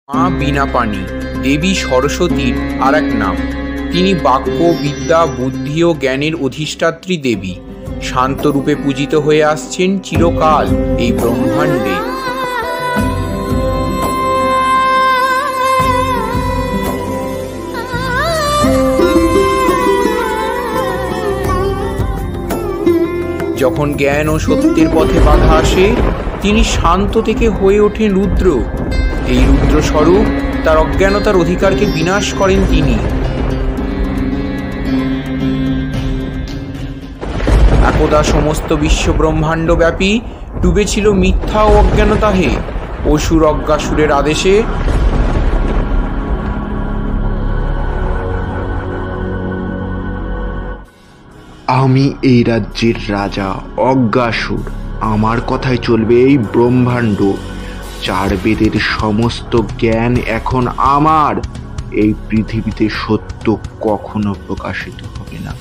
মা বীণাপাণি দেবী সরস্বতীর আর এক নাম। তিনি বাক্য, বিদ্যা, বুদ্ধি ও জ্ঞানের অধিষ্ঠাত্রী দেবী। শান্তরূপে পূজিত হয়ে আসছেন চিরকাল এই ব্রহ্মাণ্ডে। যখন জ্ঞান ও সত্যের পথে বাধা আসে, তিনি শান্ত থেকে হয়ে ওঠেন রুদ্র। এই রুদ্র স্বরূপ তার অজ্ঞানতার অধিকারকে বিনাশ করেন তিনি। একদা সমস্ত বিশ্ব ব্রহ্মাণ্ড ব্যাপী ডুবেছিল মিথ্যা ও অজ্ঞানতাহে। অসুর অজ্ঞাসুরের আদেশে আমি এই রাজ্যের রাজা অজ্ঞাসুর। আমার কথায় চলবে এই ব্রহ্মাণ্ড। চার বেদের সমস্ত জ্ঞান এখন আমার। এই পৃথিবীতে সত্য কখনো প্রকাশিত হবে না।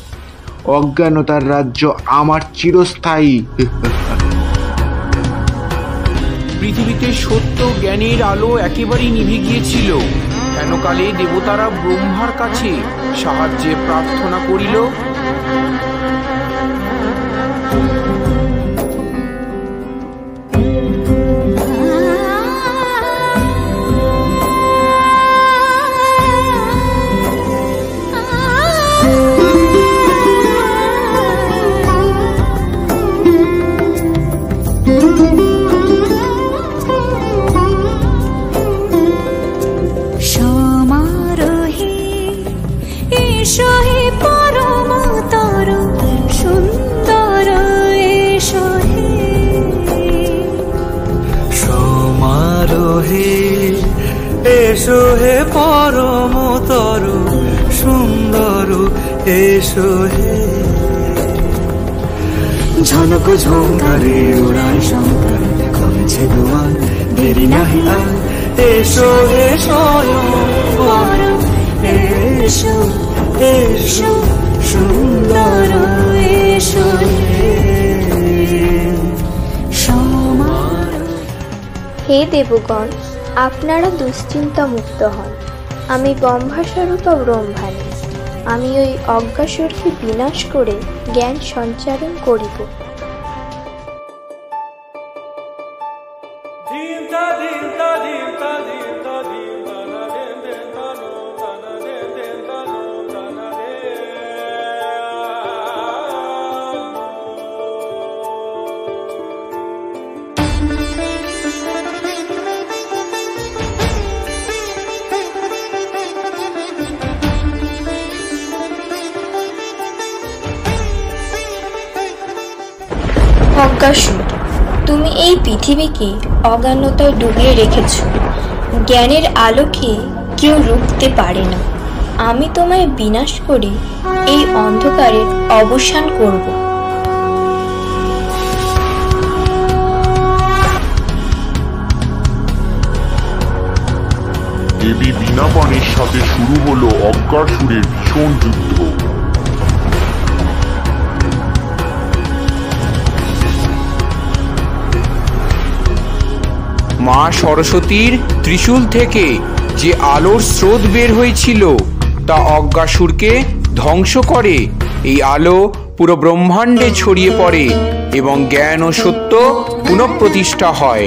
অজ্ঞানতার রাজ্য আমার চিরস্থায়ী। পৃথিবীতে সত্য জ্ঞানের আলো একেবারেই নিভে গিয়েছিল। কেনকালে দেবতারা ব্রহ্মার কাছে সাহায্যে প্রার্থনা করিল। এসো হে পরমতর সুন্দর, এসো হে ঝনক ঝঙ্কারে উড়ায় শঙ্কর, করেছে দুয়ার দেরি নাহি আর। এসো হে স্বয়ং পরম, এসো এসো সুন্দর, এসো হে দেবগণ, আপনারা দুশ্চিন্তা মুক্ত হন। আমি ব্রহ্মাস্বরূপা ব্রহ্মাণী। আমি ওই অজ্ঞাসুরকে বিনাশ করে জ্ঞান সঞ্চারণ করিব। অজ্ঞাসুর, তুমি এই পৃথিবীকে অজ্ঞানতায় ডুবিয়ে রেখেছ। জ্ঞানের আলোকে কেউ রুখতে পারে না। আমি তোমায় বিনাশ করে এই অন্ধকারের অবসান করব। দেবী বীণাপাণির সাথে শুরু হলো অজ্ঞাসুরের ভীষণ যুদ্ধ। মা সরস্বতীর ত্রিশূল থেকে যে আলোর স্রোত বের হয়েছিল তা অজ্ঞাসুরকে ধ্বংস করে। এই আলো পুরো ব্রহ্মাণ্ডে ছড়িয়ে পড়ে এবং জ্ঞান ও সত্য পুনঃপ্রতিষ্ঠা হয়।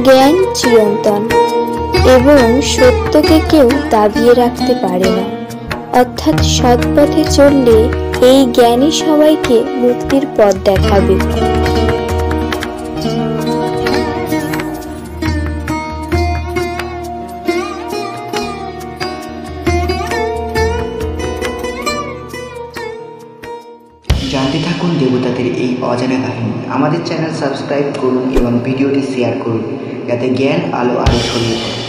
জ্ঞান চিরন্তন এবং সত্যকে কেউ দাবিয়ে রাখতে পারে না। অর্থাৎ সৎ পথে চললে এই জ্ঞানই সবাইকে মুক্তির পথ দেখাবে। জানতে থাকুন দেবতাদের এই অজানা কাহিনী। আমাদের চ্যানেল সাবস্ক্রাইব করুন এবং ভিডিওটি শেয়ার করুন, যাতে জ্ঞান আলো আরো ছড়িয়ে পড়ে।